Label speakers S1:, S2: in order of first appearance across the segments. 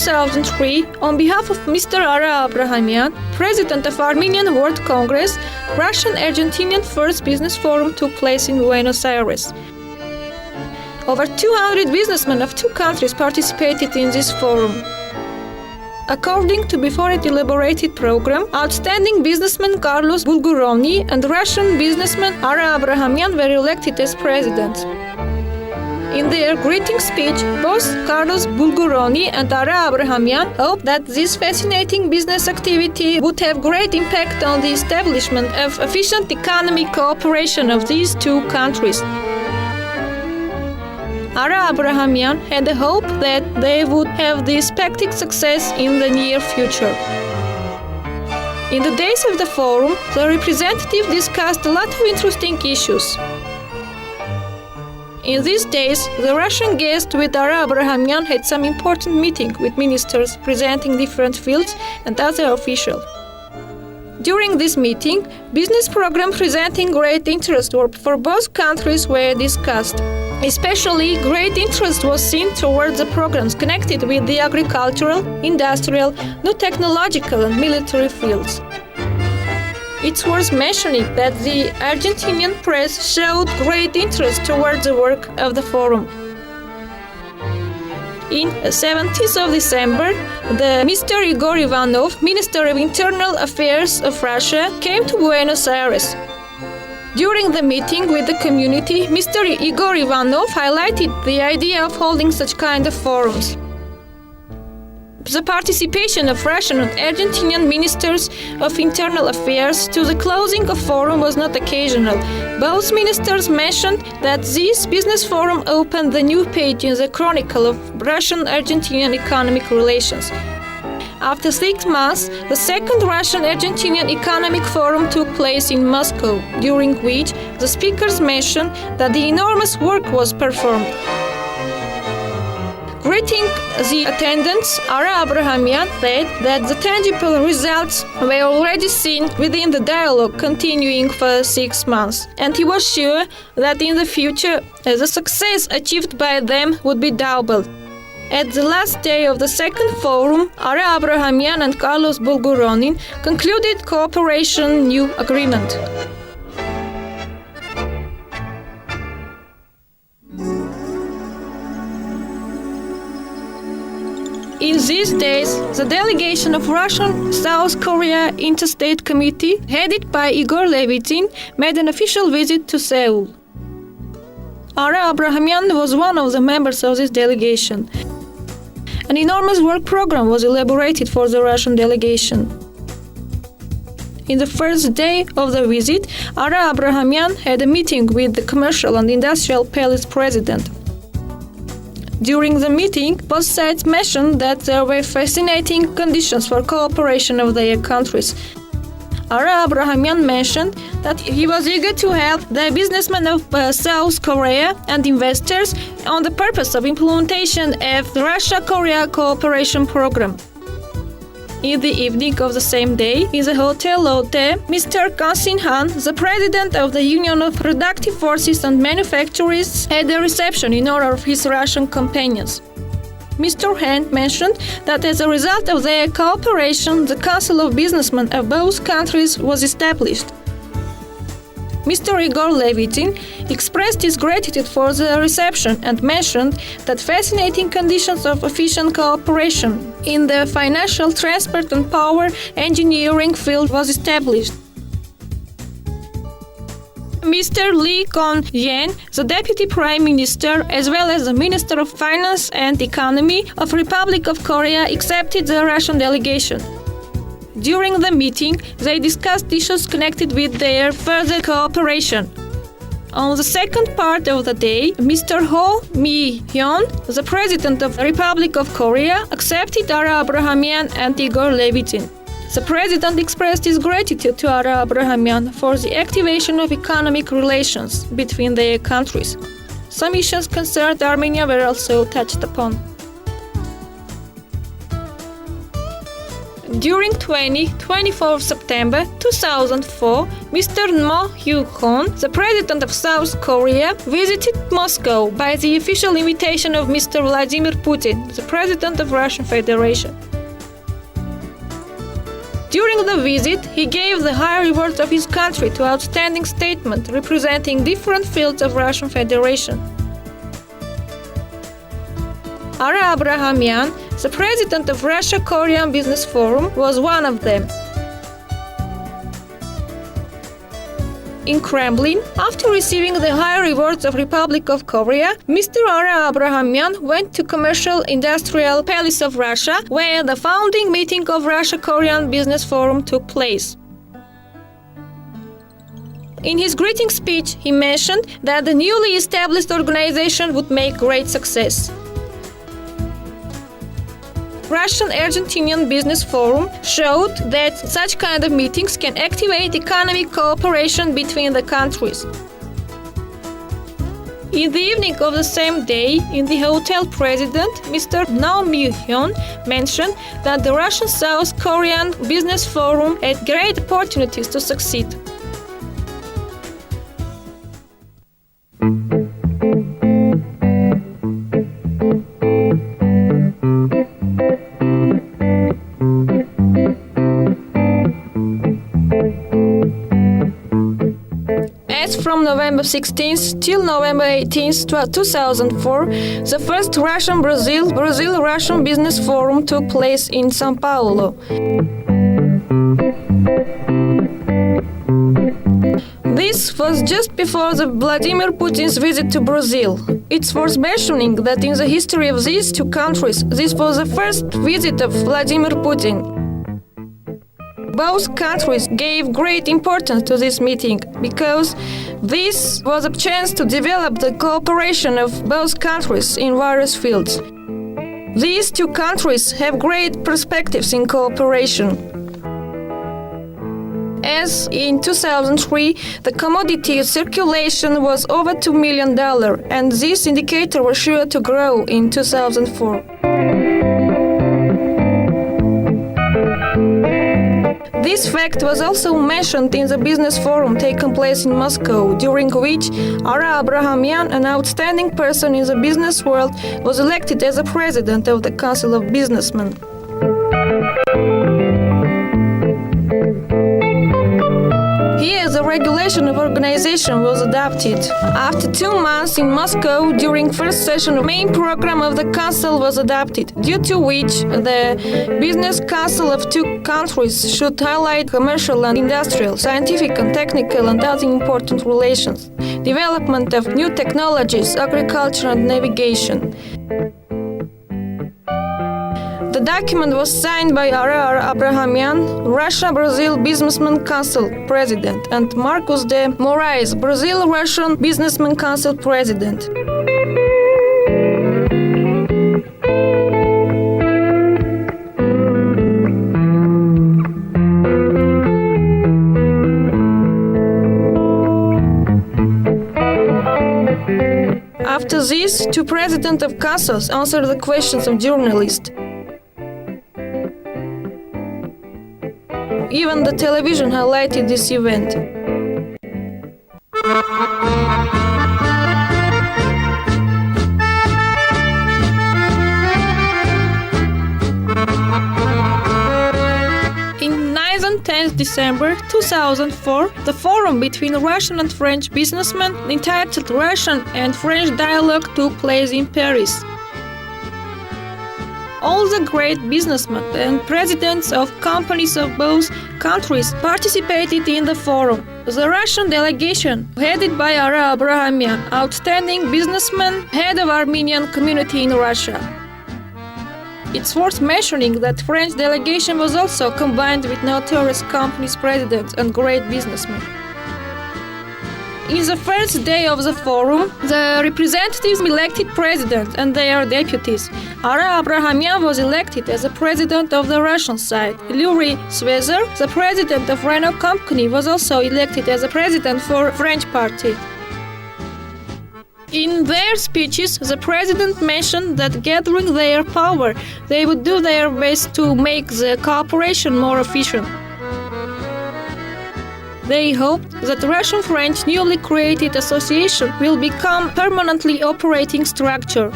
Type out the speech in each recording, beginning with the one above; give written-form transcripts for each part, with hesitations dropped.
S1: 2003, on behalf of Mr. Ara Abrahamyan, President of Armenian World Congress, Russian-Argentinian First Business Forum took place in Buenos Aires. Over 200 businessmen of two countries participated in this forum. According to before it elaborated program, outstanding businessman Carlos Bulguroni and Russian businessman Ara Abrahamyan were elected as presidents. In their greeting speech, both Carlos Bulguroni and Ara Abrahamyan hoped that this fascinating business activity would have great impact on the establishment of efficient economic cooperation of these two countries. Ara Abrahamyan had a hope that they would have the expected success in the near future. In the days of the forum, the representative discussed a lot of interesting issues. In these days, the Russian guest with Ara Abrahamyan had some important meeting with ministers presenting different fields and other officials. During this meeting, business programs presenting great interest for both countries were discussed. Especially, great interest was seen towards the programs connected with the agricultural, industrial, new technological and military fields. It's worth mentioning that the Argentinian press showed great interest towards the work of the forum. In 17th of December, Mr. Igor Ivanov, Minister of Internal Affairs of Russia, came to Buenos Aires. During the meeting with the community, Mr. Igor Ivanov highlighted the idea of holding such kind of forums. The participation of Russian and Argentinian ministers of internal affairs to the closing of forum was not occasional. Both ministers mentioned that this business forum opened the new page in the chronicle of Russian-Argentinian economic relations. After 6 months, the second Russian-Argentinian Economic Forum took place in Moscow, during which the speakers mentioned that the enormous work was performed. Greeting the attendants, Ara Abrahamyan said that the tangible results were already seen within the dialogue continuing for 6 months, and he was sure that in the future the success achieved by them would be doubled. At the last day of the second forum, Ara Abrahamyan and Carlos Bulguroni concluded cooperation new agreement. In these days, the delegation of Russian South Korea Interstate Committee, headed by Igor Levitsin, made an official visit to Seoul. Ara Abrahamyan was one of the members of this delegation. An enormous work program was elaborated for the Russian delegation. In the first day of the visit, Ara Abrahamyan had a meeting with the Commercial and Industrial Palace president. During the meeting, both sides mentioned that there were fascinating conditions for cooperation of their countries. Ara Abrahamyan mentioned that he was eager to help the businessmen of South Korea and investors on the purpose of implementation of the Russia-Korea cooperation program. In the evening of the same day, in the Hotel Lotte, Mr. Kansin Han, the president of the Union of Productive Forces and Manufacturers, had a reception in honor of his Russian companions. Mr. Han mentioned that as a result of their cooperation, the Council of Businessmen of both countries was established. Mr. Igor Levitsin expressed his gratitude for the reception and mentioned that fascinating conditions of efficient cooperation in the financial, transport and power engineering field was established. Mr. Lee Kong-yen, the Deputy Prime Minister, as well as the Minister of Finance and Economy of Republic of Korea, accepted the Russian delegation. During the meeting, they discussed issues connected with their further cooperation. On the second part of the day, Mr. Ho Mi-hyun, the President of the Republic of Korea, accepted Ara Abrahamyan and Igor Levitsin. The President expressed his gratitude to Ara Abrahamyan for the activation of economic relations between their countries. Some issues concerned Armenia were also touched upon. During 24 September 2004, Mr. Mo Hyuk-hon, the president of South Korea, visited Moscow by the official invitation of Mr. Vladimir Putin, the president of Russian Federation. During the visit, he gave the high rewards of his country to outstanding statements representing different fields of Russian Federation. Ara Abrahamyan, the president of Russia-Korean Business Forum, was one of them. In Kremlin, after receiving the high rewards of Republic of Korea, Mr. Ara Abrahamyan went to Commercial Industrial Palace of Russia, where the founding meeting of Russia-Korean Business Forum took place. In his greeting speech, he mentioned that the newly established organization would make great success. Russian-Argentinian Business Forum showed that such kind of meetings can activate economic cooperation between the countries. In the evening of the same day, in the hotel, President Mr. Nam Moo-hyun mentioned that the Russian-South Korean Business Forum had great opportunities to succeed. From November 16th till November 18th, 2004, the first Russian-Brazil-Russian Business Forum took place in São Paulo. This was just before the Vladimir Putin's visit to Brazil. It's worth mentioning that in the history of these two countries, this was the first visit of Vladimir Putin. Both countries gave great importance to this meeting because this was a chance to develop the cooperation of both countries in various fields. These two countries have great perspectives in cooperation. As in 2003, the commodity circulation was over $2 million, and this indicator was sure to grow in 2004. This fact was also mentioned in the business forum taking place in Moscow, during which Ara Abrahamyan, an outstanding person in the business world, was elected as the president of the Council of Businessmen. Here, the regulation of organization was adopted. After 2 months in Moscow, during first session, the main program of the council was adopted, due to which the business council of two countries should highlight commercial and industrial, scientific and technical and other important relations, development of new technologies, agriculture and navigation. The document was signed by Ara Abrahamyan, Russia-Brazil Businessman Council President, and Marcos de Moraes, Brazil-Russian Businessman Council President. After this, two presidents of councils answered the questions of journalists. Even the television highlighted this event. In 9th and 10th December 2004, the forum between Russian and French businessmen entitled Russian and French Dialogue took place in Paris. All the great businessmen and presidents of companies of both countries participated in the forum. The Russian delegation, headed by Ara Abrahamyan, outstanding businessman, head of Armenian community in Russia. It's worth mentioning that French delegation was also combined with notorious companies' presidents and great businessmen. In the first day of the forum, the representatives elected president and their deputies. Ara Abrahamyan was elected as the president of the Russian side. Yuri Svezer, the president of Renault company, was also elected as the president for French party. In their speeches, the president mentioned that gathering their power, they would do their best to make the cooperation more efficient. They hoped that the Russian-French newly created association will become permanently operating structure.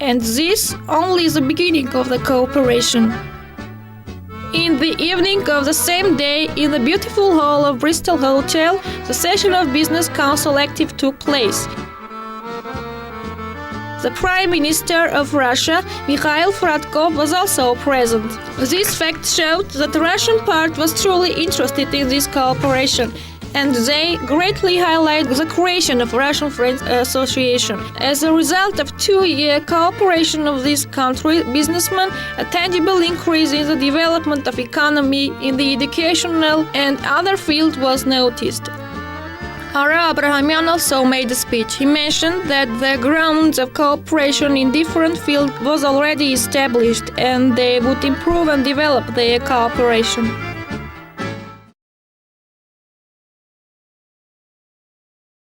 S1: And this only the beginning of the cooperation. In the evening of the same day, in the beautiful hall of Bristol Hotel, the session of Business Council Active took place. The Prime Minister of Russia, Mikhail Fradkov, was also present. This fact showed that the Russian part was truly interested in this cooperation, and they greatly highlight the creation of Russian-French Association. As a result of 2-year cooperation of this country, businessmen, a tangible increase in the development of economy in the educational and other field was noticed. Ara Abrahamyan also made a speech. He mentioned that the grounds of cooperation in different fields was already established and they would improve and develop their cooperation.